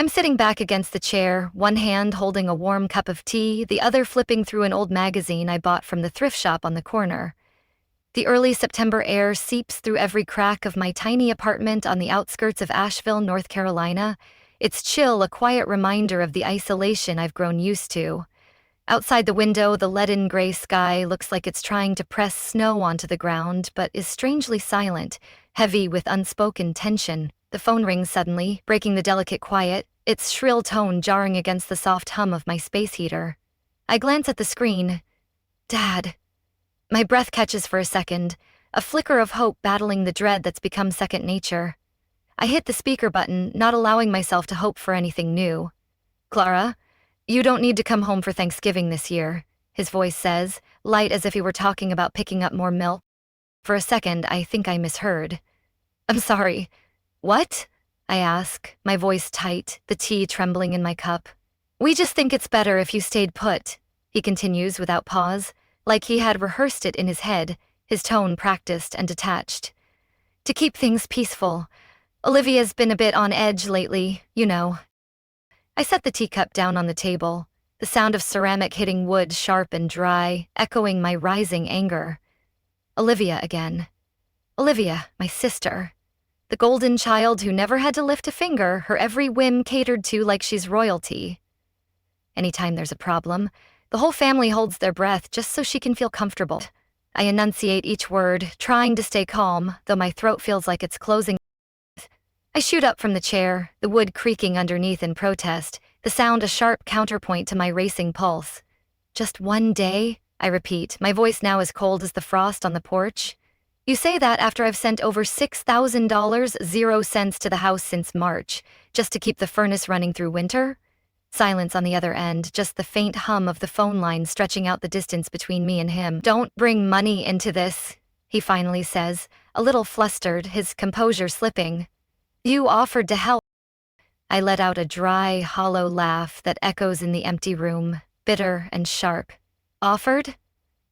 I'm sitting back against the chair, one hand holding a warm cup of tea, the other flipping through an old magazine I bought from the thrift shop on the corner. The early September air seeps through every crack of my tiny apartment on the outskirts of Asheville, North Carolina, its chill a quiet reminder of the isolation I've grown used to. Outside the window, the leaden gray sky looks like it's trying to press snow onto the ground, but is strangely silent, heavy with unspoken tension. The phone rings suddenly, breaking the delicate quiet, its shrill tone jarring against the soft hum of my space heater. I glance at the screen. Dad. My breath catches for a second, a flicker of hope battling the dread that's become second nature. I hit the speaker button, not allowing myself to hope for anything new. Clara, you don't need to come home for Thanksgiving this year, his voice says, light as if he were talking about picking up more milk. For a second, I think I misheard. I'm sorry. What? I ask, my voice tight, the tea trembling in my cup. We just think it's better if you stayed put, he continues without pause, like he had rehearsed it in his head, his tone practiced and detached. To keep things peaceful. Olivia's been a bit on edge lately, you know. I set the teacup down on the table, the sound of ceramic hitting wood sharp and dry, echoing my rising anger. Olivia again. Olivia, my sister. The golden child who never had to lift a finger, her every whim catered to like she's royalty. Anytime there's a problem, the whole family holds their breath just so she can feel comfortable. I enunciate each word, trying to stay calm, though my throat feels like it's closing. I shoot up from the chair, the wood creaking underneath in protest, the sound a sharp counterpoint to my racing pulse. Just one day, I repeat, my voice now as cold as the frost on the porch. You say that after I've sent over $6,000, 0 cents to the house since March, just to keep the furnace running through winter? Silence on the other end, just the faint hum of the phone line stretching out the distance between me and him. Don't bring money into this, he finally says, a little flustered, his composure slipping. You offered to help. I let out a dry, hollow laugh that echoes in the empty room, bitter and sharp. Offered?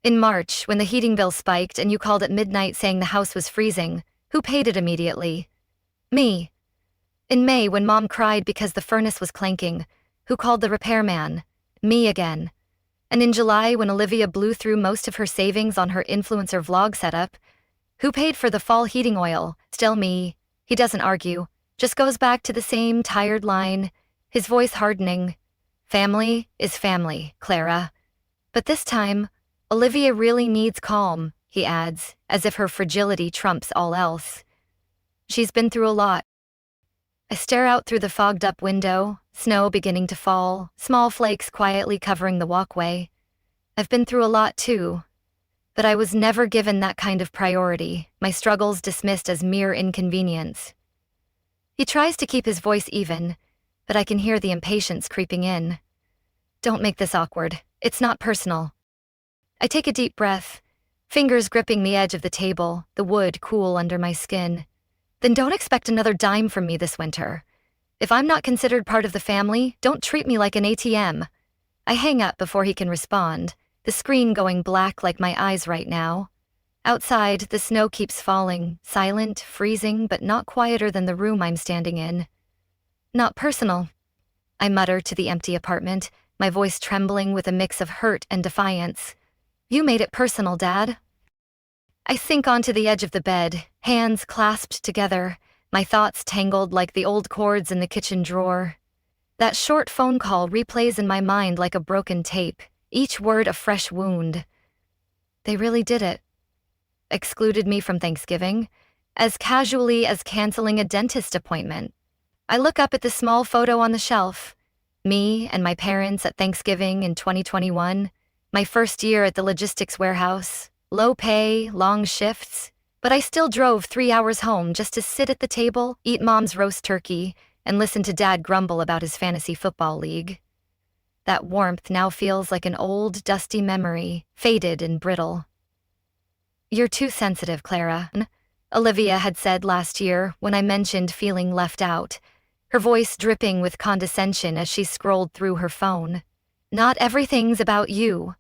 In March, when the heating bill spiked and you called at midnight saying the house was freezing, who paid it immediately? Me. In May, when Mom cried because the furnace was clanking, who called the repairman? Me again. And in July, when Olivia blew through most of her savings on her influencer vlog setup, who paid for the fall heating oil? Still me. He doesn't argue, just goes back to the same tired line, his voice hardening. Family is family, Clara. But this time, Olivia really needs calm, he adds, as if her fragility trumps all else. She's been through a lot. I stare out through the fogged-up window, snow beginning to fall, small flakes quietly covering the walkway. I've been through a lot too. But I was never given that kind of priority, my struggles dismissed as mere inconvenience. He tries to keep his voice even, but I can hear the impatience creeping in. Don't make this awkward. It's not personal. I take a deep breath, fingers gripping the edge of the table, the wood cool under my skin. Then don't expect another dime from me this winter. If I'm not considered part of the family, don't treat me like an ATM. I hang up before he can respond, the screen going black like my eyes right now. Outside, the snow keeps falling, silent, freezing, but not quieter than the room I'm standing in. Not personal, I mutter to the empty apartment, my voice trembling with a mix of hurt and defiance. You made it personal, Dad. I sink onto the edge of the bed, hands clasped together, my thoughts tangled like the old cords in the kitchen drawer. That short phone call replays in my mind like a broken tape, each word a fresh wound. They really did it. Excluded me from Thanksgiving, as casually as canceling a dentist appointment. I look up at the small photo on the shelf. Me and my parents at Thanksgiving in 2021, my first year at the logistics warehouse, low pay, long shifts, but I still drove 3 hours home just to sit at the table, eat Mom's roast turkey, and listen to Dad grumble about his fantasy football league. That warmth now feels like an old, dusty memory, faded and brittle. You're too sensitive, Clara, Olivia had said last year when I mentioned feeling left out, her voice dripping with condescension as she scrolled through her phone. Not everything's about you.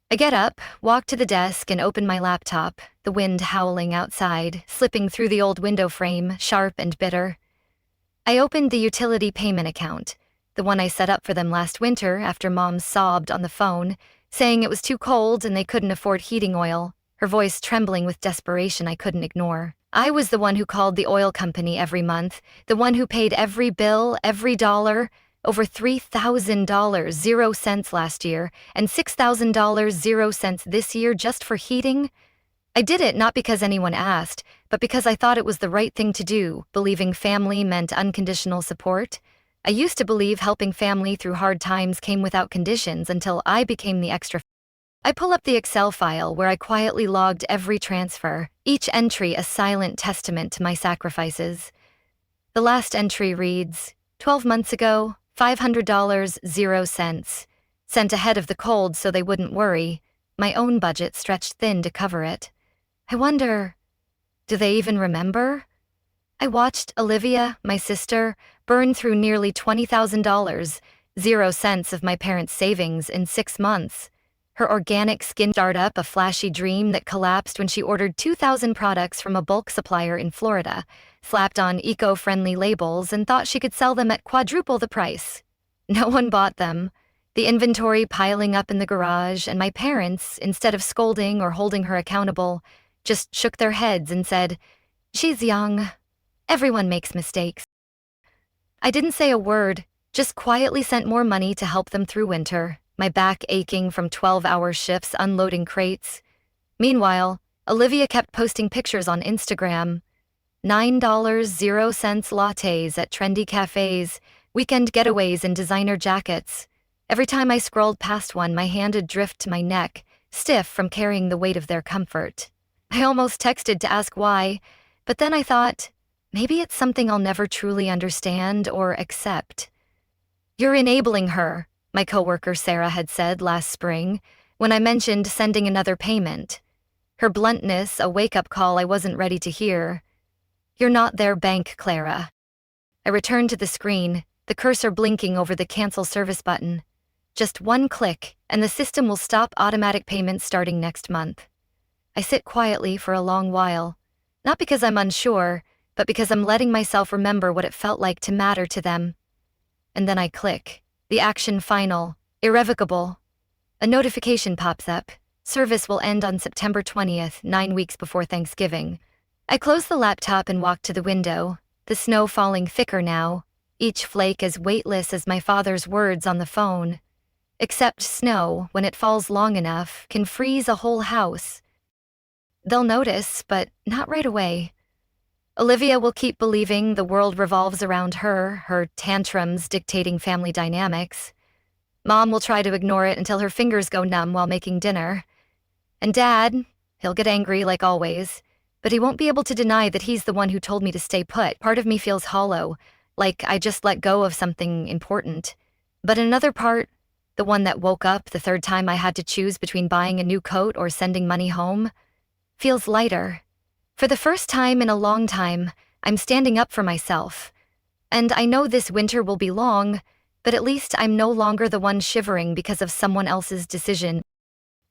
I get up, walk to the desk, and open my laptop, the wind howling outside, slipping through the old window frame, sharp and bitter. I opened the utility payment account, the one I set up for them last winter after Mom sobbed on the phone, saying it was too cold and they couldn't afford heating oil, her voice trembling with desperation I couldn't ignore. I was the one who called the oil company every month, the one who paid every bill, every dollar, over $3,000, 0 cents last year, and $6,000, 0 cents this year just for heating. I did it not because anyone asked, but because I thought it was the right thing to do, believing family meant unconditional support. I used to believe helping family through hard times came without conditions until I became the extra. I pull up the Excel file where I quietly logged every transfer, each entry a silent testament to my sacrifices. The last entry reads, 12 months ago, $500, 0 cents. Sent ahead of the cold so they wouldn't worry. My own budget stretched thin to cover it. I wonder, do they even remember? I watched Olivia, my sister, burn through nearly $20,000, 0 cents of my parents' savings in 6 months. Her organic skin startup, a flashy dream that collapsed when she ordered 2,000 products from a bulk supplier in Florida, slapped on eco-friendly labels and thought she could sell them at quadruple the price. No one bought them. The inventory piling up in the garage, and my parents, instead of scolding or holding her accountable, just shook their heads and said, "She's young. Everyone makes mistakes." I didn't say a word, just quietly sent more money to help them through winter, my back aching from 12-hour shifts unloading crates. Meanwhile, Olivia kept posting pictures on Instagram. $9, 0 cents lattes at trendy cafes, weekend getaways in designer jackets. Every time I scrolled past one, my hand would drift to my neck, stiff from carrying the weight of their comfort. I almost texted to ask why, but then I thought, maybe it's something I'll never truly understand or accept. "You're enabling her," my coworker Sarah had said last spring, when I mentioned sending another payment. Her bluntness, a wake-up call I wasn't ready to hear. "You're not their bank, Clara." I returned to the screen, the cursor blinking over the cancel service button. Just one click, and the system will stop automatic payments starting next month. I sit quietly for a long while, not because I'm unsure, but because I'm letting myself remember what it felt like to matter to them. And then I click. The action final, irrevocable. A notification pops up. Service will end on September 20th, 9 weeks before Thanksgiving. I close the laptop and walk to the window, the snow falling thicker now, each flake as weightless as my father's words on the phone. Except snow, when it falls long enough, can freeze a whole house. They'll notice, but not right away. Olivia will keep believing the world revolves around her, her tantrums dictating family dynamics. Mom will try to ignore it until her fingers go numb while making dinner. And Dad, he'll get angry like always, but he won't be able to deny that he's the one who told me to stay put. Part of me feels hollow, like I just let go of something important. But another part, the one that woke up the third time I had to choose between buying a new coat or sending money home, feels lighter. For the first time in a long time, I'm standing up for myself. And I know this winter will be long, but at least I'm no longer the one shivering because of someone else's decision.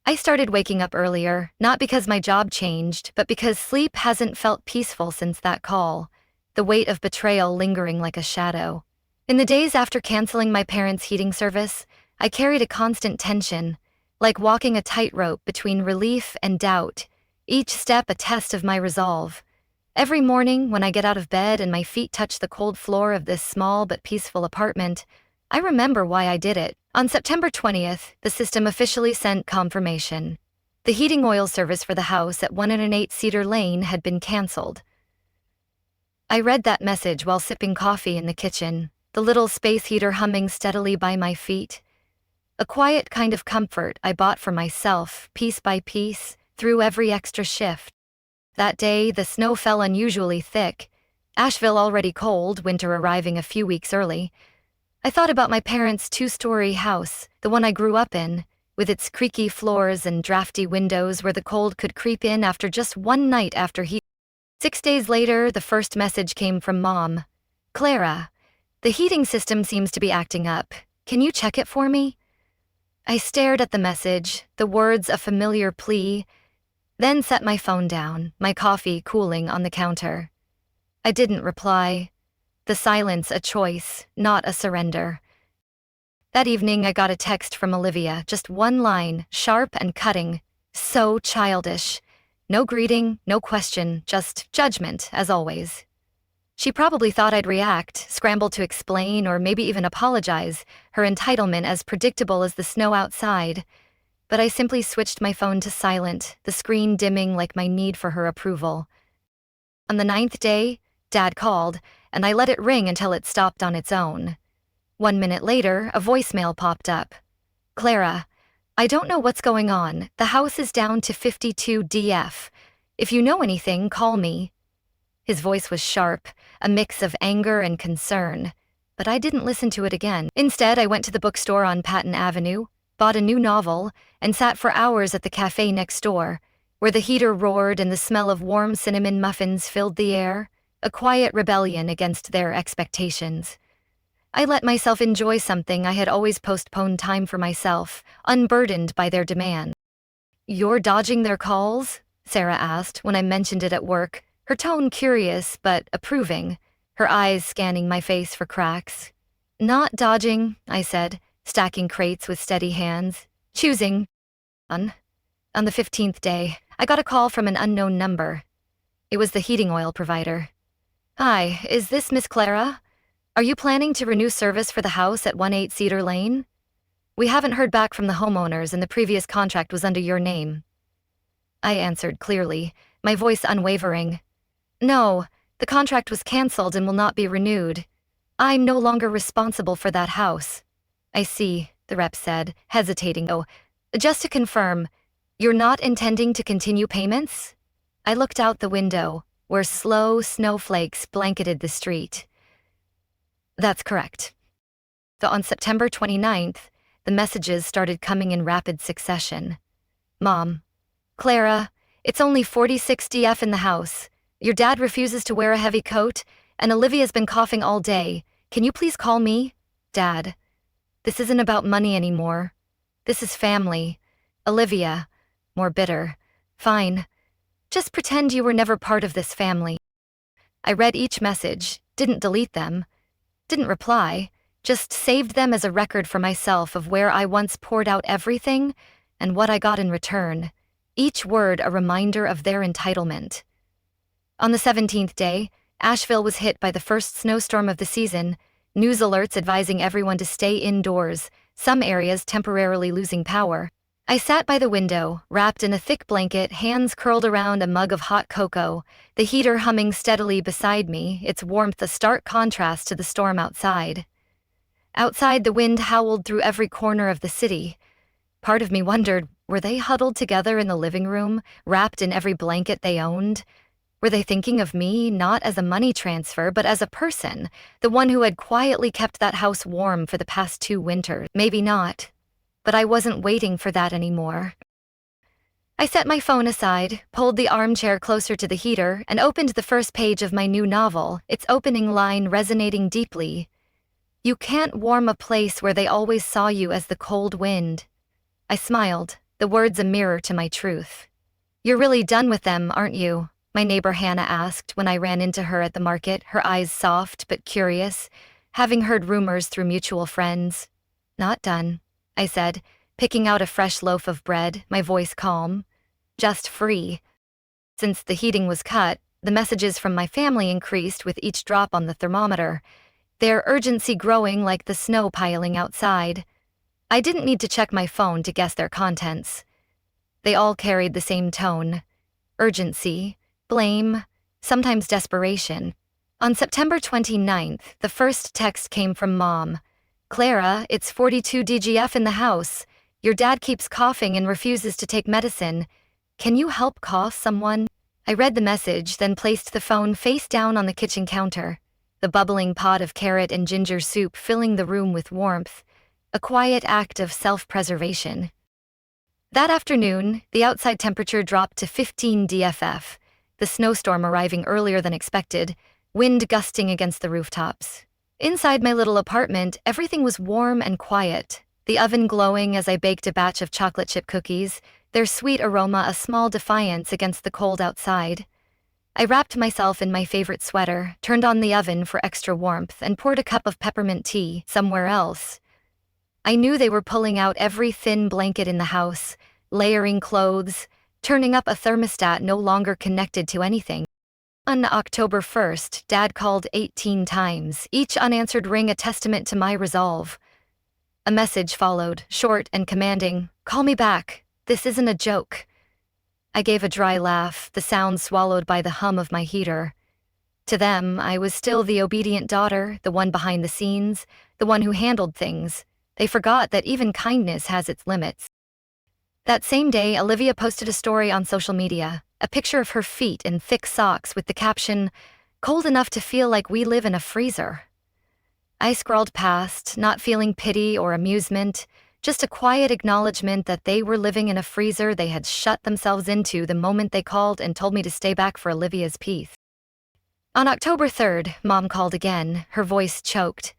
I started waking up earlier, not because my job changed, but because sleep hasn't felt peaceful since that call, the weight of betrayal lingering like a shadow. In the days after canceling my parents' heating service, I carried a constant tension, like walking a tightrope between relief and doubt, each step a test of my resolve. Every morning, when I get out of bed and my feet touch the cold floor of this small but peaceful apartment, I remember why I did it. On September 20th, the system officially sent confirmation. The heating oil service for the house at 108 Cedar Lane had been canceled. I read that message while sipping coffee in the kitchen, the little space heater humming steadily by my feet. A quiet kind of comfort I bought for myself, piece by piece, through every extra shift. That day, the snow fell unusually thick, Asheville already cold, winter arriving a few weeks early. I thought about my parents' 2-story house, the one I grew up in, with its creaky floors and drafty windows where the cold could creep in after just one night after heat. 6 days later, the first message came from Mom. "Clara, the heating system seems to be acting up. Can you check it for me?" I stared at the message, the words a familiar plea, then set my phone down, my coffee cooling on the counter. I didn't reply. The silence a choice, not a surrender. That evening I got a text from Olivia, just one line, sharp and cutting. So childish. No greeting, no question, just judgment, as always. She probably thought I'd react, scramble to explain, or maybe even apologize, her entitlement as predictable as the snow outside. But I simply switched my phone to silent, the screen dimming like my need for her approval. On the 9th day, Dad called, and I let it ring until it stopped on its own. 1 minute later, a voicemail popped up. Clara, I don't know what's going on. The house is down to 52 DF. If you know anything, call me. His voice was sharp, a mix of anger and concern. But I didn't listen to it again. Instead, I went to the bookstore on Patton Avenue, bought a new novel, and sat for hours at the cafe next door, where the heater roared and the smell of warm cinnamon muffins filled the air, a quiet rebellion against their expectations. I let myself enjoy something I had always postponed time for myself, unburdened by their demand. You're dodging their calls? Sarah asked when I mentioned it at work, her tone curious but approving, her eyes scanning my face for cracks. Not dodging, I said, stacking crates with steady hands. Choosing. On the 15th day, I got a call from an unknown number. It was the heating oil provider. Hi, is this Miss Clara? Are you planning to renew service for the house at 18 Cedar Lane? We haven't heard back from the homeowners and the previous contract was under your name. I answered clearly, my voice unwavering. No, the contract was canceled and will not be renewed. I'm no longer responsible for that house. I see, the rep said, hesitating. Oh, just to confirm, you're not intending to continue payments? I looked out the window, where slow snowflakes blanketed the street. That's correct. On September 29th, the messages started coming in rapid succession. Mom, Clara, it's only 46 DF in the house. Your dad refuses to wear a heavy coat, and Olivia's been coughing all day. Can you please call me? Dad, this isn't about money anymore. This is family. Olivia, more bitter. Fine. Just pretend you were never part of this family. I read each message, didn't delete them. Didn't reply, just saved them as a record for myself of where I once poured out everything and what I got in return, each word a reminder of their entitlement. On the 17th day, Asheville was hit by the first snowstorm of the season, news alerts advising everyone to stay indoors, some areas temporarily losing power. I sat by the window, wrapped in a thick blanket, hands curled around a mug of hot cocoa, the heater humming steadily beside me, its warmth a stark contrast to the storm outside. Outside, the wind howled through every corner of the city. Part of me wondered, were they huddled together in the living room, wrapped in every blanket they owned? Were they thinking of me, not as a money transfer, but as a person, the one who had quietly kept that house warm for the past 2 winters? Maybe not. But I wasn't waiting for that anymore. I set my phone aside, pulled the armchair closer to the heater, and opened the first page of my new novel, its opening line resonating deeply. You can't warm a place where they always saw you as the cold wind. I smiled, the words a mirror to my truth. You're really done with them, aren't you? My neighbor Hannah asked when I ran into her at the market, her eyes soft but curious, having heard rumors through mutual friends. Not done, I said, picking out a fresh loaf of bread, my voice calm. Just free. Since the heating was cut, the messages from my family increased with each drop on the thermometer, their urgency growing like the snow piling outside. I didn't need to check my phone to guess their contents. They all carried the same tone. Urgency, blame, sometimes desperation. On September 29th, the first text came from Mom. Clara, it's 42 DGF in the house. Your dad keeps coughing and refuses to take medicine. Can you help cough someone? I read the message, then placed the phone face down on the kitchen counter, the bubbling pot of carrot and ginger soup filling the room with warmth, a quiet act of self-preservation. That afternoon, the outside temperature dropped to 15 DFF, the snowstorm arriving earlier than expected, wind gusting against the rooftops. Inside my little apartment, everything was warm and quiet, the oven glowing as I baked a batch of chocolate chip cookies, their sweet aroma a small defiance against the cold outside. I wrapped myself in my favorite sweater, turned on the oven for extra warmth, and poured a cup of peppermint tea somewhere else. I knew they were pulling out every thin blanket in the house, layering clothes, turning up a thermostat no longer connected to anything. On October 1st, Dad called 18 times, each unanswered ring a testament to my resolve. A message followed, short and commanding, "Call me back. This isn't a joke." I gave a dry laugh, the sound swallowed by the hum of my heater. To them, I was still the obedient daughter, the one behind the scenes, the one who handled things. They forgot that even kindness has its limits. That same day, Olivia posted a story on social media, a picture of her feet in thick socks with the caption, "Cold enough to feel like we live in a freezer." I scrolled past, not feeling pity or amusement, just a quiet acknowledgement that they were living in a freezer they had shut themselves into the moment they called and told me to stay back for Olivia's peace. On October 3rd, Mom called again, her voice choked.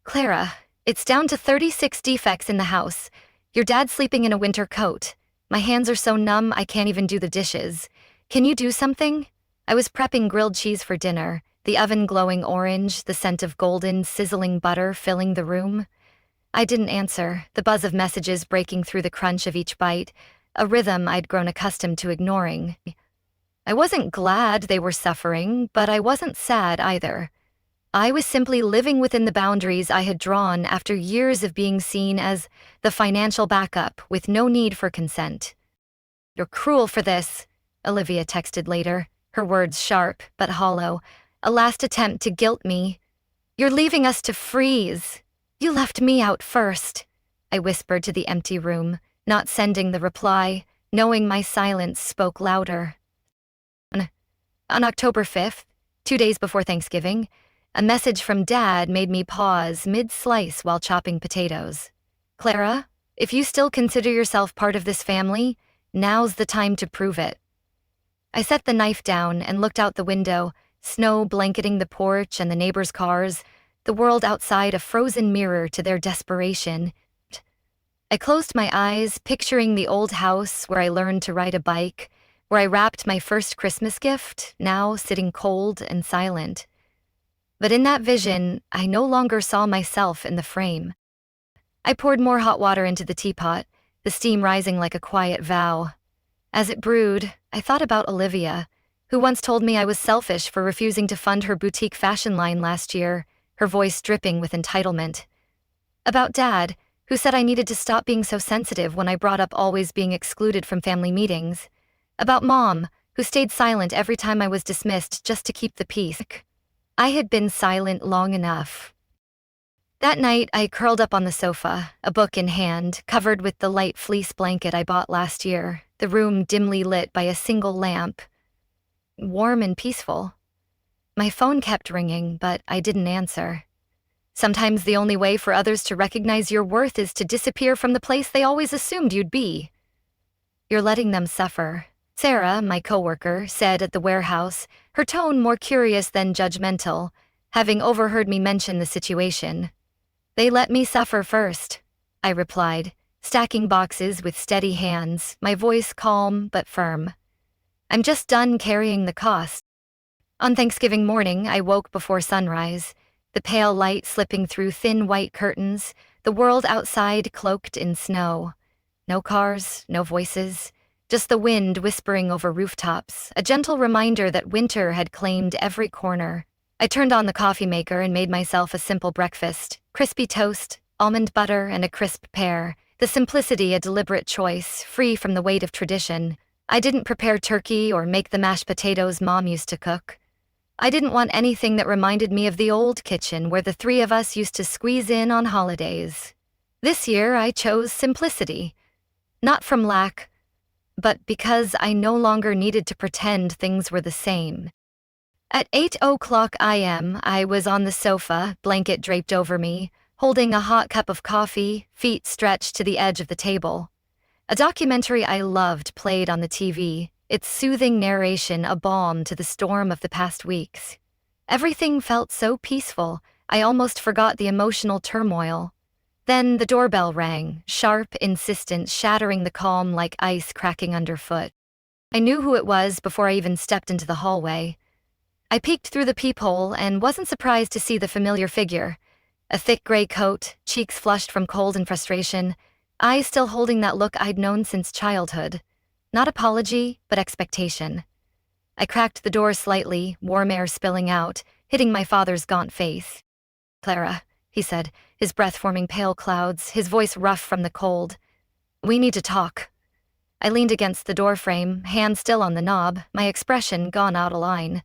"Clara, it's down to 36 defects in the house. Your dad's sleeping in a winter coat. My hands are so numb I can't even do the dishes. Can you do something?" I was prepping grilled cheese for dinner, the oven glowing orange, the scent of golden, sizzling butter filling the room. I didn't answer, the buzz of messages breaking through the crunch of each bite, a rhythm I'd grown accustomed to ignoring. I wasn't glad they were suffering, but I wasn't sad either. I was simply living within the boundaries I had drawn after years of being seen as the financial backup with no need for consent. "You're cruel for this," Olivia texted later, her words sharp but hollow, a last attempt to guilt me. "You're leaving us to freeze. You left me out first," I whispered to the empty room, not sending the reply, knowing my silence spoke louder. On October 5th, 2 days before Thanksgiving, a message from Dad made me pause mid-slice while chopping potatoes. "Clara, if you still consider yourself part of this family, now's the time to prove it." I set the knife down and looked out the window, snow blanketing the porch and the neighbors' cars, the world outside a frozen mirror to their desperation. I closed my eyes, picturing the old house where I learned to ride a bike, where I wrapped my first Christmas gift, now sitting cold and silent. But in that vision, I no longer saw myself in the frame. I poured more hot water into the teapot, the steam rising like a quiet vow. As it brewed, I thought about Olivia, who once told me I was selfish for refusing to fund her boutique fashion line last year, her voice dripping with entitlement. About Dad, who said I needed to stop being so sensitive when I brought up always being excluded from family meetings. About Mom, who stayed silent every time I was dismissed just to keep the peace. I had been silent long enough. That night, I curled up on the sofa, a book in hand, covered with the light fleece blanket I bought last year, the room dimly lit by a single lamp. Warm and peaceful. My phone kept ringing, but I didn't answer. Sometimes the only way for others to recognize your worth is to disappear from the place they always assumed you'd be. "You're letting them suffer," Sarah, my coworker, said at the warehouse, her tone more curious than judgmental, having overheard me mention the situation. "They let me suffer first," I replied, stacking boxes with steady hands, my voice calm but firm. "I'm just done carrying the cost." On Thanksgiving morning, I woke before sunrise, the pale light slipping through thin white curtains, the world outside cloaked in snow. No cars, no voices, just the wind whispering over rooftops, a gentle reminder that winter had claimed every corner. I turned on the coffee maker and made myself a simple breakfast, crispy toast, almond butter, and a crisp pear, the simplicity a deliberate choice, free from the weight of tradition. I didn't prepare turkey or make the mashed potatoes Mom used to cook. I didn't want anything that reminded me of the old kitchen where the three of us used to squeeze in on holidays. This year, I chose simplicity. Not from lack, but because I no longer needed to pretend things were the same. At 8:00 a.m., I was on the sofa, blanket draped over me, holding a hot cup of coffee, feet stretched to the edge of the table. A documentary I loved played on the TV, its soothing narration a balm to the storm of the past weeks. Everything felt so peaceful, I almost forgot the emotional turmoil. Then the doorbell rang, sharp, insistent, shattering the calm like ice cracking underfoot. I knew who it was before I even stepped into the hallway. I peeked through the peephole and wasn't surprised to see the familiar figure. A thick gray coat, cheeks flushed from cold and frustration, eyes still holding that look I'd known since childhood. Not apology, but expectation. I cracked the door slightly, warm air spilling out, hitting my father's gaunt face. "Clara," he said, his breath forming pale clouds, his voice rough from the cold. "We need to talk." I leaned against the doorframe, hand still on the knob, my expression gone out of line.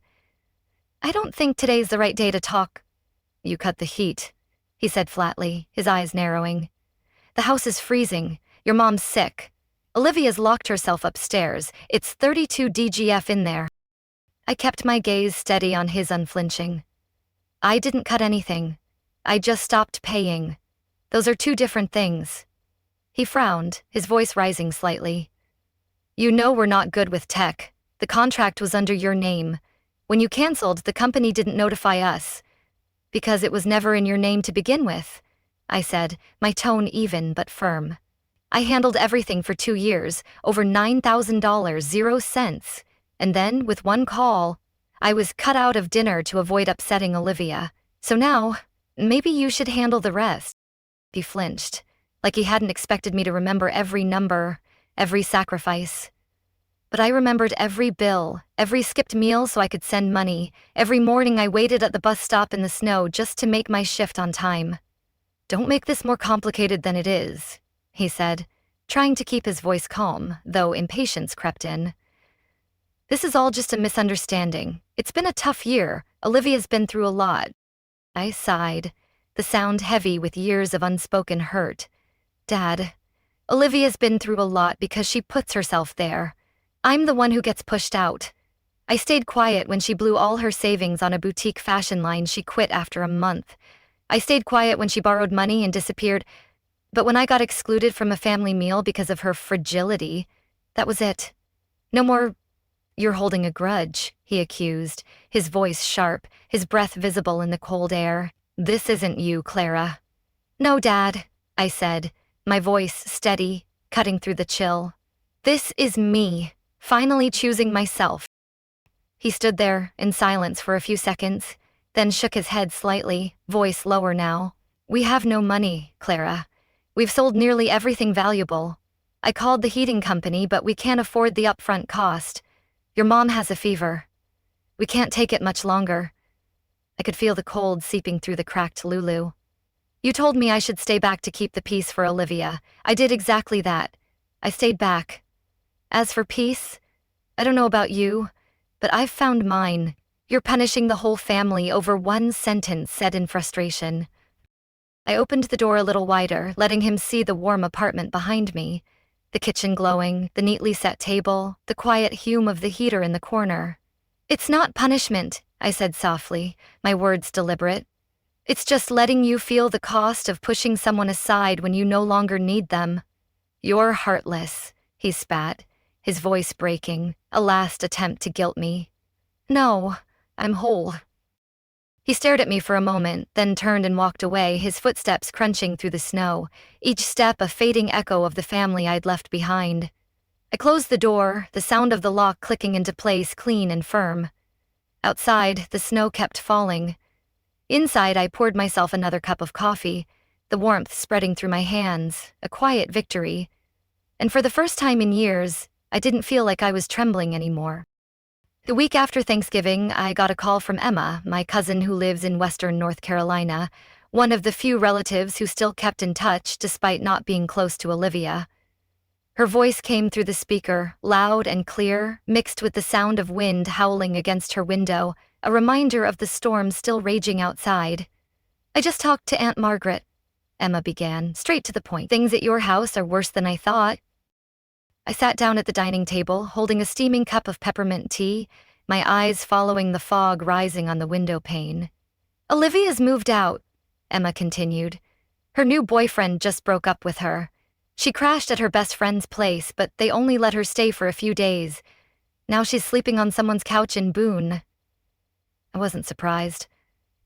"I don't think today's the right day to talk." "You cut the heat," he said flatly, his eyes narrowing. "The house is freezing. Your mom's sick. Olivia's locked herself upstairs. It's 32 DGF in there." I kept my gaze steady on his unflinching. "I didn't cut anything. I just stopped paying. Those are two different things." He frowned, his voice rising slightly. "You know we're not good with tech. The contract was under your name. When you canceled, the company didn't notify us. Because it was never in your name to begin with," I said, my tone even but firm. "I handled everything for 2 years, over $9,000, 0 cents. And then, with one call, I was cut out of dinner to avoid upsetting Olivia. So now, maybe you should handle the rest." He flinched, like he hadn't expected me to remember every number, every sacrifice. But I remembered every bill, every skipped meal so I could send money, every morning I waited at the bus stop in the snow just to make my shift on time. "Don't make this more complicated than it is," he said, trying to keep his voice calm, though impatience crept in. "This is all just a misunderstanding. It's been a tough year. Olivia's been through a lot." I sighed, the sound heavy with years of unspoken hurt. "Dad, Olivia's been through a lot because she puts herself there. I'm the one who gets pushed out. I stayed quiet when she blew all her savings on a boutique fashion line she quit after a month. I stayed quiet when she borrowed money and disappeared. But when I got excluded from a family meal because of her fragility, that was it. No more, 'You're holding a grudge,'" he accused, his voice sharp, his breath visible in the cold air. "This isn't you, Clara." "No, Dad," I said, my voice steady, cutting through the chill. "This is me, finally choosing myself." He stood there, in silence for a few seconds, then shook his head slightly, voice lower now. "We have no money, Clara. We've sold nearly everything valuable. I called the heating company, but we can't afford the upfront cost. Your mom has a fever. We can't take it much longer." I could feel the cold seeping through the cracked Lulu. "You told me I should stay back to keep the peace for Olivia. I did exactly that. I stayed back. As for peace, I don't know about you, but I've found mine. You're punishing the whole family over one sentence said in frustration." I opened the door a little wider, letting him see the warm apartment behind me. The kitchen glowing, the neatly set table, the quiet hum of the heater in the corner. "It's not punishment," I said softly, my words deliberate. "It's just letting you feel the cost of pushing someone aside when you no longer need them." "You're heartless," he spat, his voice breaking, a last attempt to guilt me. "No, I'm whole." He stared at me for a moment, then turned and walked away, his footsteps crunching through the snow, each step a fading echo of the family I'd left behind. I closed the door, the sound of the lock clicking into place clean and firm. Outside, the snow kept falling. Inside, I poured myself another cup of coffee, the warmth spreading through my hands, a quiet victory. And for the first time in years, I didn't feel like I was trembling anymore. The week after Thanksgiving, I got a call from Emma, my cousin who lives in Western North Carolina, one of the few relatives who still kept in touch despite not being close to Olivia. Her voice came through the speaker, loud and clear, mixed with the sound of wind howling against her window, a reminder of the storm still raging outside. "I just talked to Aunt Margaret," Emma began, straight to the point. "Things at your house are worse than I thought." I sat down at the dining table, holding a steaming cup of peppermint tea, my eyes following the fog rising on the window pane. "Olivia's moved out," Emma continued. "Her new boyfriend just broke up with her. She crashed at her best friend's place, but they only let her stay for a few days. Now she's sleeping on someone's couch in Boone." I wasn't surprised.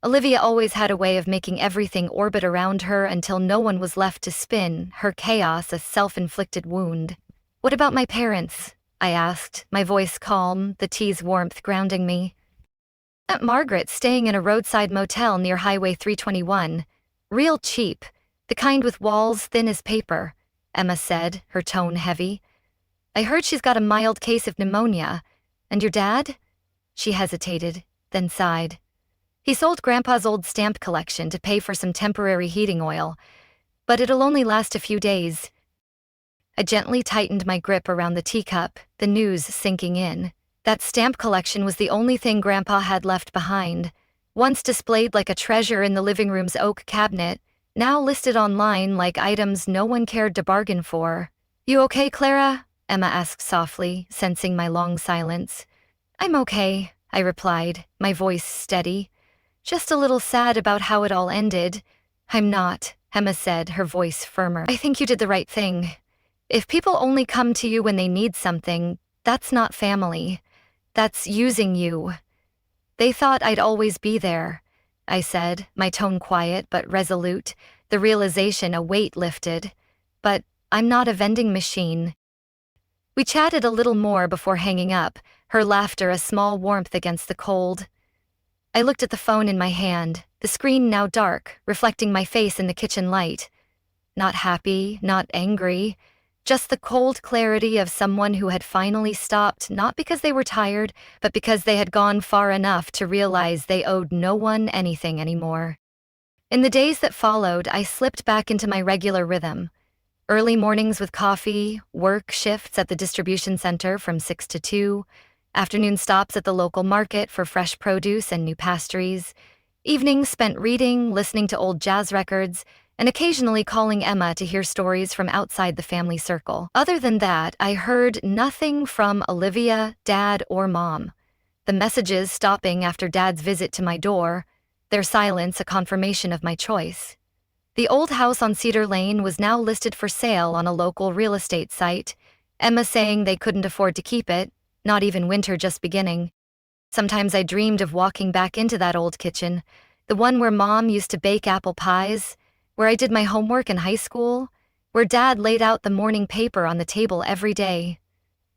Olivia always had a way of making everything orbit around her until no one was left to spin, her chaos a self-inflicted wound. "What about my parents?" I asked, my voice calm, the tea's warmth grounding me. Aunt Margaret's staying in a roadside motel near Highway 321. Real cheap, the kind with walls thin as paper, Emma said, her tone heavy. I heard she's got a mild case of pneumonia. And your dad? She hesitated, then sighed. He sold Grandpa's old stamp collection to pay for some temporary heating oil, but it'll only last a few days. I gently tightened my grip around the teacup, the news sinking in. That stamp collection was the only thing Grandpa had left behind, once displayed like a treasure in the living room's oak cabinet, now listed online like items no one cared to bargain for. You okay, Clara? Emma asked softly, sensing my long silence. I'm okay, I replied, my voice steady. Just a little sad about how it all ended. I'm not, Emma said, her voice firmer. I think you did the right thing. If people only come to you when they need something, that's not family. That's using you. They thought I'd always be there, I said, my tone quiet but resolute, the realization a weight lifted. But I'm not a vending machine. We chatted a little more before hanging up, her laughter a small warmth against the cold. I looked at the phone in my hand, the screen now dark, reflecting my face in the kitchen light. Not happy, not angry, just the cold clarity of someone who had finally stopped, not because they were tired, but because they had gone far enough to realize they owed no one anything anymore. In the days that followed, I slipped back into my regular rhythm. Early mornings with coffee, work shifts at the distribution center from 6 to 2, afternoon stops at the local market for fresh produce and new pastries, evenings spent reading, listening to old jazz records, and occasionally calling Emma to hear stories from outside the family circle. Other than that, I heard nothing from Olivia, Dad, or Mom. The messages stopping after Dad's visit to my door, their silence a confirmation of my choice. The old house on Cedar Lane was now listed for sale on a local real estate site, Emma saying they couldn't afford to keep it, not even winter just beginning. Sometimes I dreamed of walking back into that old kitchen, the one where Mom used to bake apple pies, where I did my homework in high school, where Dad laid out the morning paper on the table every day.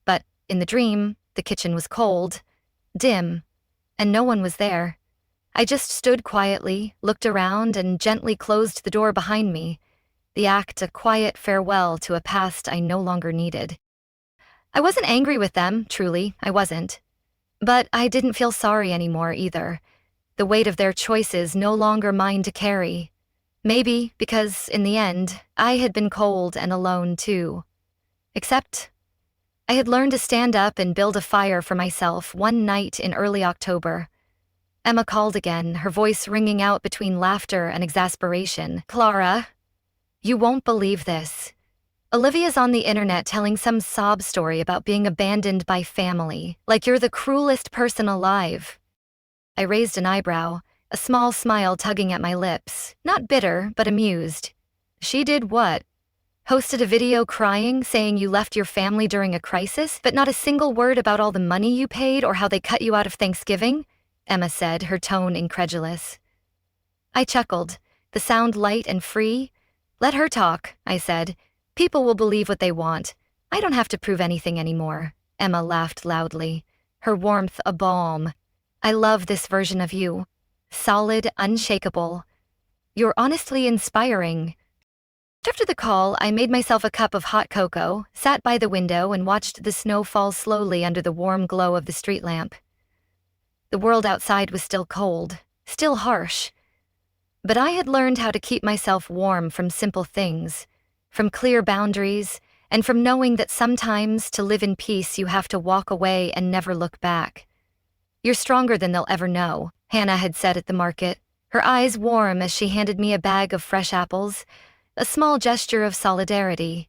But in the dream, the kitchen was cold, dim, and no one was there. I just stood quietly, looked around, and gently closed the door behind me, the act a quiet farewell to a past I no longer needed. I wasn't angry with them, truly, I wasn't. But I didn't feel sorry anymore either. The weight of their choices no longer mine to carry. Maybe because, in the end, I had been cold and alone too. Except, I had learned to stand up and build a fire for myself one night in early October. Emma called again, her voice ringing out between laughter and exasperation. Clara, you won't believe this. Olivia's on the internet telling some sob story about being abandoned by family, like you're the cruelest person alive. I raised an eyebrow, a small smile tugging at my lips, not bitter, but amused. She did what? Posted a video crying, saying you left your family during a crisis, but not a single word about all the money you paid or how they cut you out of Thanksgiving? Emma said, her tone incredulous. I chuckled, the sound light and free. Let her talk, I said. People will believe what they want. I don't have to prove anything anymore. Emma laughed loudly, her warmth a balm. I love this version of you. Solid, unshakable. You're honestly inspiring. After the call, I made myself a cup of hot cocoa, sat by the window, and watched the snow fall slowly under the warm glow of the street lamp. The world outside was still cold, still harsh. But I had learned how to keep myself warm from simple things, from clear boundaries, and from knowing that sometimes to live in peace you have to walk away and never look back. You're stronger than they'll ever know, Hannah had said at the market, her eyes warm as she handed me a bag of fresh apples, a small gesture of solidarity.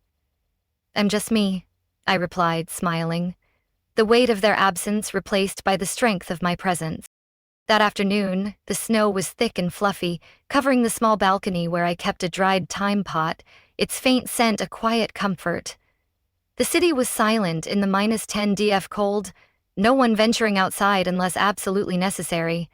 I'm just me, I replied, smiling, the weight of their absence replaced by the strength of my presence. That afternoon, the snow was thick and fluffy, covering the small balcony where I kept a dried thyme pot, its faint scent a quiet comfort. The city was silent in the -10 dF cold, no one venturing outside unless absolutely necessary.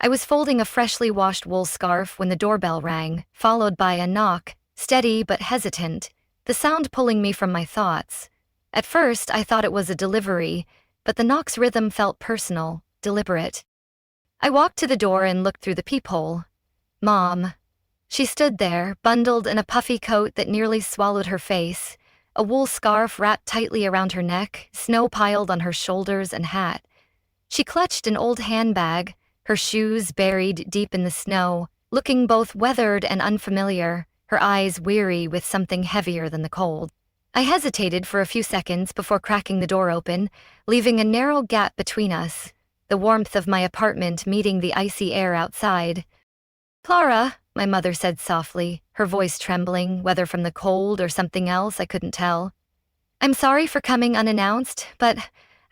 I was folding a freshly washed wool scarf when the doorbell rang, followed by a knock, steady but hesitant, the sound pulling me from my thoughts. At first, I thought it was a delivery, but the knock's rhythm felt personal, deliberate. I walked to the door and looked through the peephole. Mom. She stood there, bundled in a puffy coat that nearly swallowed her face, a wool scarf wrapped tightly around her neck, snow piled on her shoulders and hat. She clutched an old handbag, her shoes buried deep in the snow, looking both weathered and unfamiliar, her eyes weary with something heavier than the cold. I hesitated for a few seconds before cracking the door open, leaving a narrow gap between us, the warmth of my apartment meeting the icy air outside. "Clara," my mother said softly, her voice trembling, whether from the cold or something else I couldn't tell. "I'm sorry for coming unannounced, but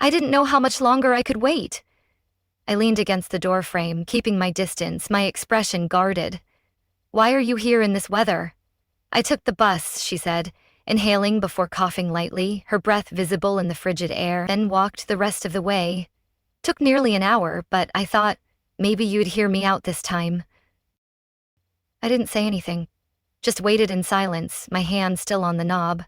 I didn't know how much longer I could wait." I leaned against the doorframe, keeping my distance, my expression guarded. "Why are you here in this weather?" "I took the bus," she said, inhaling before coughing lightly, her breath visible in the frigid air, then walked the rest of the way. Took nearly an hour, but I thought, maybe you'd hear me out this time. I didn't say anything, just waited in silence, my hand still on the knob.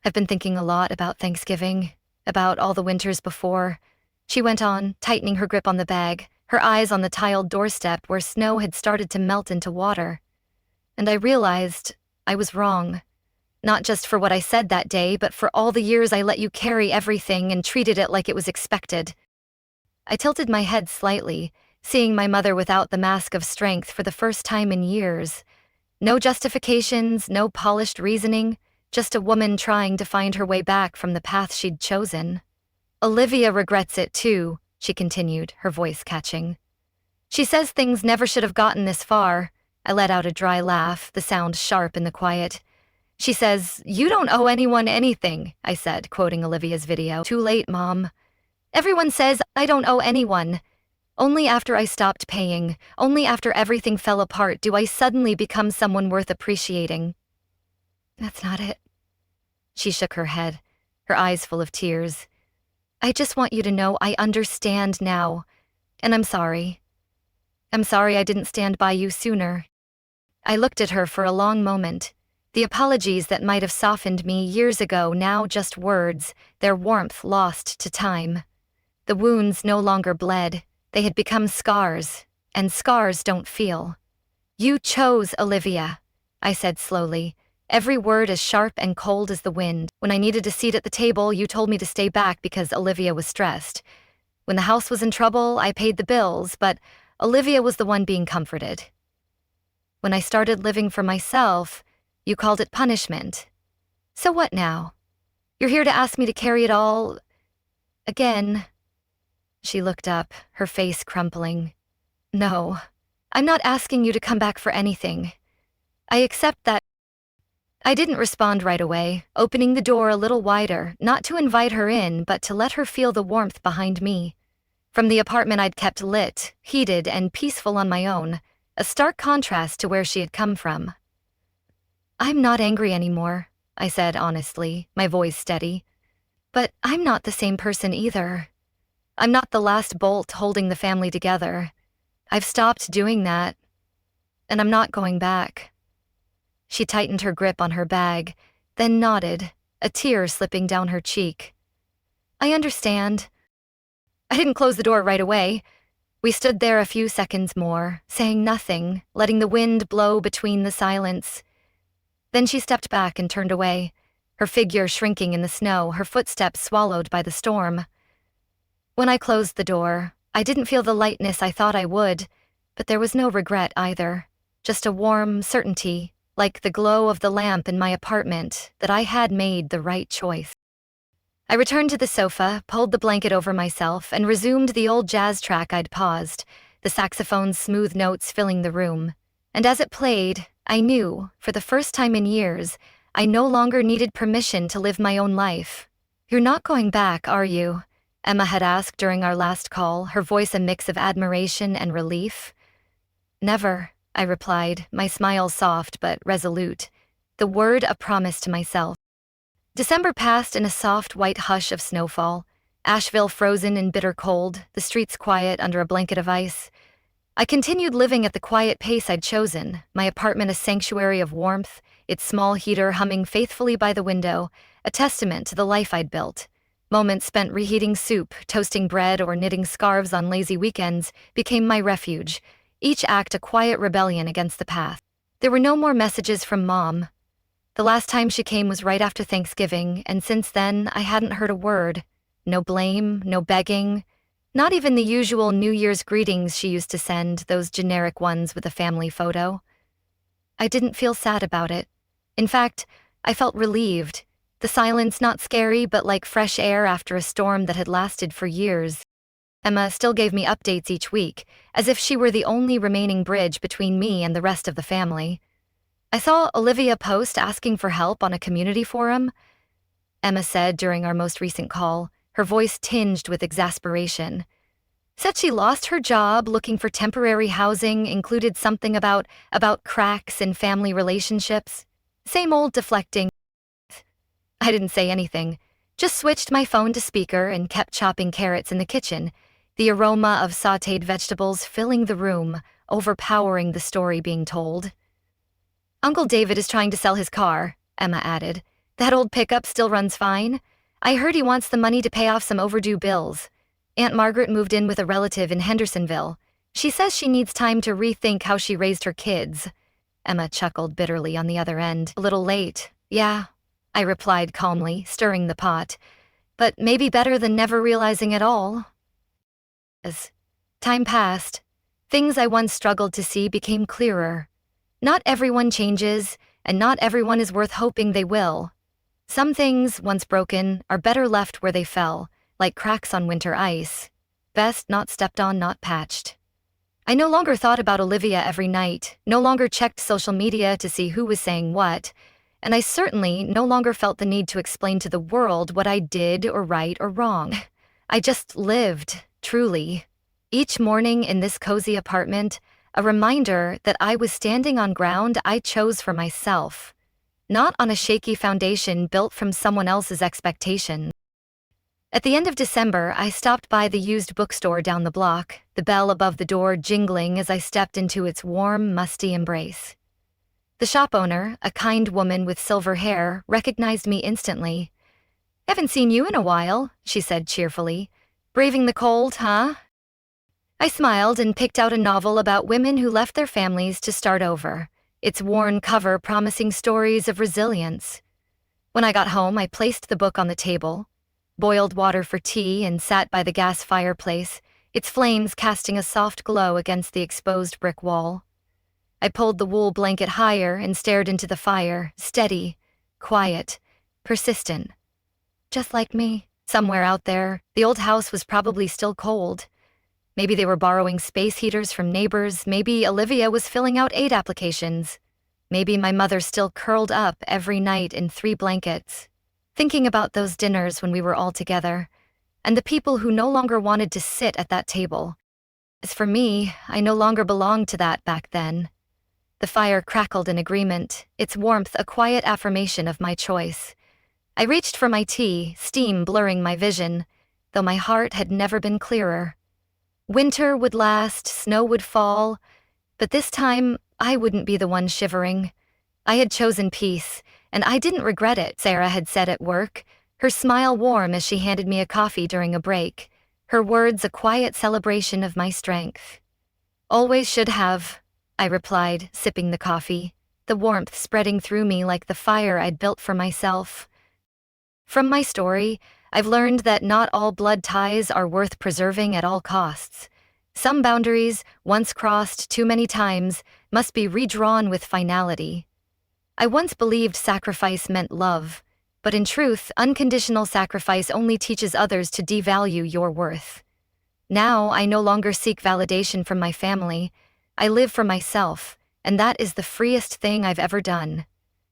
I've been thinking a lot about Thanksgiving, about all the winters before. She went on, tightening her grip on the bag, her eyes on the tiled doorstep where snow had started to melt into water. And I realized I was wrong. Not just for what I said that day, but for all the years I let you carry everything and treated it like it was expected. I tilted my head slightly, seeing my mother without the mask of strength for the first time in years. No justifications, no polished reasoning, just a woman trying to find her way back from the path she'd chosen. "Olivia regrets it too," she continued, her voice catching. "She says things never should have gotten this far." I let out a dry laugh, the sound sharp in the quiet. "She says, 'You don't owe anyone anything,'" I said, quoting Olivia's video. "Too late, Mom. Everyone says I don't owe anyone. Only after I stopped paying, only after everything fell apart do I suddenly become someone worth appreciating." "That's not it." She shook her head, her eyes full of tears. "I just want you to know I understand now, and I'm sorry. I'm sorry I didn't stand by you sooner." I looked at her for a long moment. The apologies that might have softened me years ago now just words, their warmth lost to time. The wounds no longer bled, they had become scars, and scars don't feel. "You chose Olivia," I said slowly, every word as sharp and cold as the wind. "When I needed a seat at the table, you told me to stay back because Olivia was stressed. When the house was in trouble, I paid the bills, but Olivia was the one being comforted. When I started living for myself, you called it punishment. So what now? You're here to ask me to carry it all again?" She looked up, her face crumpling. "No, I'm not asking you to come back for anything. I accept that." I didn't respond right away, opening the door a little wider, not to invite her in, but to let her feel the warmth behind me. From the apartment I'd kept lit, heated, and peaceful on my own, a stark contrast to where she had come from. "I'm not angry anymore," I said honestly, my voice steady. "But I'm not the same person either. I'm not the last bolt holding the family together. I've stopped doing that, and I'm not going back." She tightened her grip on her bag, then nodded, a tear slipping down her cheek. "I understand." I didn't close the door right away. We stood there a few seconds more, saying nothing, letting the wind blow between the silence. Then she stepped back and turned away, her figure shrinking in the snow, her footsteps swallowed by the storm. When I closed the door, I didn't feel the lightness I thought I would, but there was no regret either, just a warm certainty, like the glow of the lamp in my apartment, that I had made the right choice. I returned to the sofa, pulled the blanket over myself, and resumed the old jazz track I'd paused, the saxophone's smooth notes filling the room. And as it played, I knew, for the first time in years, I no longer needed permission to live my own life. "You're not going back, are you?" Emma had asked during our last call, her voice a mix of admiration and relief. "Never," I replied, my smile soft but resolute, the word a promise to myself. December passed in a soft white hush of snowfall, Asheville frozen in bitter cold, the streets quiet under a blanket of ice. I continued living at the quiet pace I'd chosen, my apartment a sanctuary of warmth, its small heater humming faithfully by the window, a testament to the life I'd built. Moments spent reheating soup, toasting bread, or knitting scarves on lazy weekends became my refuge, each act a quiet rebellion against the past. There were no more messages from Mom. The last time she came was right after Thanksgiving, and since then, I hadn't heard a word. No blame, no begging, not even the usual New Year's greetings she used to send, those generic ones with a family photo. I didn't feel sad about it. In fact, I felt relieved. The silence not scary, but like fresh air after a storm that had lasted for years. Emma still gave me updates each week, as if she were the only remaining bridge between me and the rest of the family. I saw Olivia post asking for help on a community forum, Emma said during our most recent call, her voice tinged with exasperation. Said she lost her job looking for temporary housing, included something about cracks in family relationships. Same old deflecting. I didn't say anything, just switched my phone to speaker and kept chopping carrots in the kitchen, the aroma of sautéed vegetables filling the room, overpowering the story being told. Uncle David is trying to sell his car, Emma added. That old pickup still runs fine. I heard he wants the money to pay off some overdue bills. Aunt Margaret moved in with a relative in Hendersonville. She says she needs time to rethink how she raised her kids. Emma chuckled bitterly on the other end. A little late. Yeah, I replied calmly, stirring the pot. But maybe better than never realizing at all. As time passed, things I once struggled to see became clearer. Not everyone changes, and not everyone is worth hoping they will. Some things, once broken, are better left where they fell, like cracks on winter ice. Best not stepped on, not patched. I no longer thought about Olivia every night, no longer checked social media to see who was saying what, and I certainly no longer felt the need to explain to the world what I did or right or wrong. I just lived, truly. Each morning in this cozy apartment, a reminder that I was standing on ground I chose for myself, not on a shaky foundation built from someone else's expectations. At the end of December, I stopped by the used bookstore down the block, the bell above the door jingling as I stepped into its warm, musty embrace. The shop owner, a kind woman with silver hair, recognized me instantly. "Haven't seen you in a while," she said cheerfully. "Braving the cold, huh?" I smiled and picked out a novel about women who left their families to start over, its worn cover promising stories of resilience. When I got home, I placed the book on the table, boiled water for tea, and sat by the gas fireplace, its flames casting a soft glow against the exposed brick wall. I pulled the wool blanket higher and stared into the fire, steady, quiet, persistent. Just like me, somewhere out there, the old house was probably still cold. Maybe they were borrowing space heaters from neighbors, maybe Olivia was filling out aid applications. Maybe my mother still curled up every night in 3 blankets, thinking about those dinners when we were all together, and the people who no longer wanted to sit at that table. As for me, I no longer belonged to that back then. The fire crackled in agreement, its warmth a quiet affirmation of my choice. I reached for my tea, steam blurring my vision, though my heart had never been clearer. Winter would last, snow would fall, but this time I wouldn't be the one shivering. I had chosen peace, and I didn't regret it, Sarah had said at work, her smile warm as she handed me a coffee during a break, her words a quiet celebration of my strength. "Always should have," I replied, sipping the coffee, the warmth spreading through me like the fire I'd built for myself. From my story, I've learned that not all blood ties are worth preserving at all costs. Some boundaries, once crossed too many times, must be redrawn with finality. I once believed sacrifice meant love, but in truth, unconditional sacrifice only teaches others to devalue your worth. Now, I no longer seek validation from my family. I live for myself, and that is the freest thing I've ever done.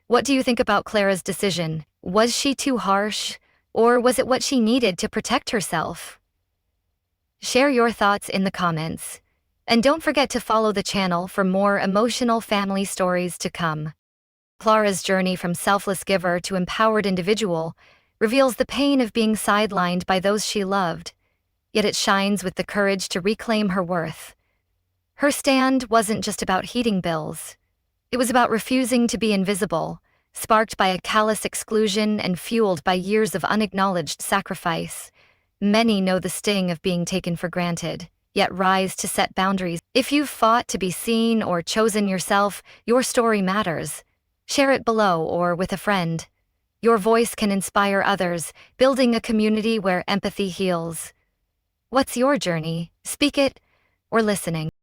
What do you think about Clara's decision? Was she too harsh? Or was it what she needed to protect herself? Share your thoughts in the comments. And don't forget to follow the channel for more emotional family stories to come. Clara's journey from selfless giver to empowered individual reveals the pain of being sidelined by those she loved, yet it shines with the courage to reclaim her worth. Her stand wasn't just about heating bills. It was about refusing to be invisible, sparked by a callous exclusion and fueled by years of unacknowledged sacrifice. Many know the sting of being taken for granted, yet rise to set boundaries. If you've fought to be seen or chosen yourself, your story matters. Share it below or with a friend. Your voice can inspire others, building a community where empathy heals. What's your journey? Speak it or listening?